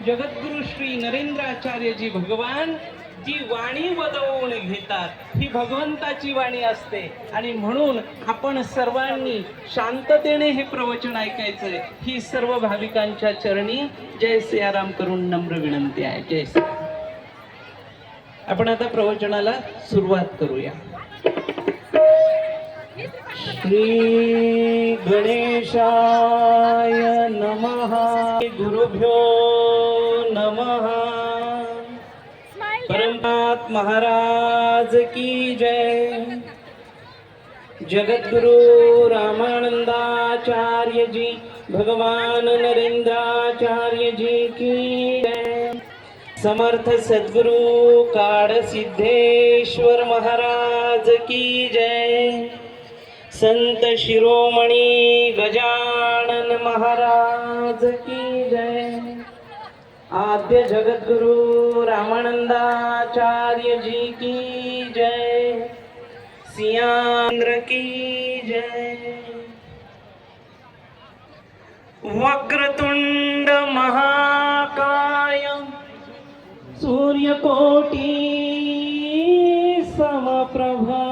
जगद्गुरु श्री नरेंद्राचार्यजी भगवान जी वाणी वदवून घेतात ही भगवंताची वाणी असते आणि म्हणून आपण सर्वांनी शांततेने हे प्रवचन ऐकायचंय ही सर्व भाविकांच्या चरणी जय सियाराम करून नम्र विनंती आहे. जय सियाराम. आपण आता प्रवचनाला सुरुवात करूया. श्री गणेशाय नमः. गुरुभ्यो नमः. परमनाथ महाराज की जय. जगद्गुरु रामानंदाचार्य जी भगवान नरेंद्राचार्य जी की जय. समर्थ सद्गुरु काळ सिद्धेश्वर महाराज की जय. संत शिरोमणी गजानन महाराज की जय. आद्य जगद्गुरु रामानंदाचार्य जी की जय. सियांद्र की जय. वक्रतुंड महाकाय सूर्यकोटी समप्रभा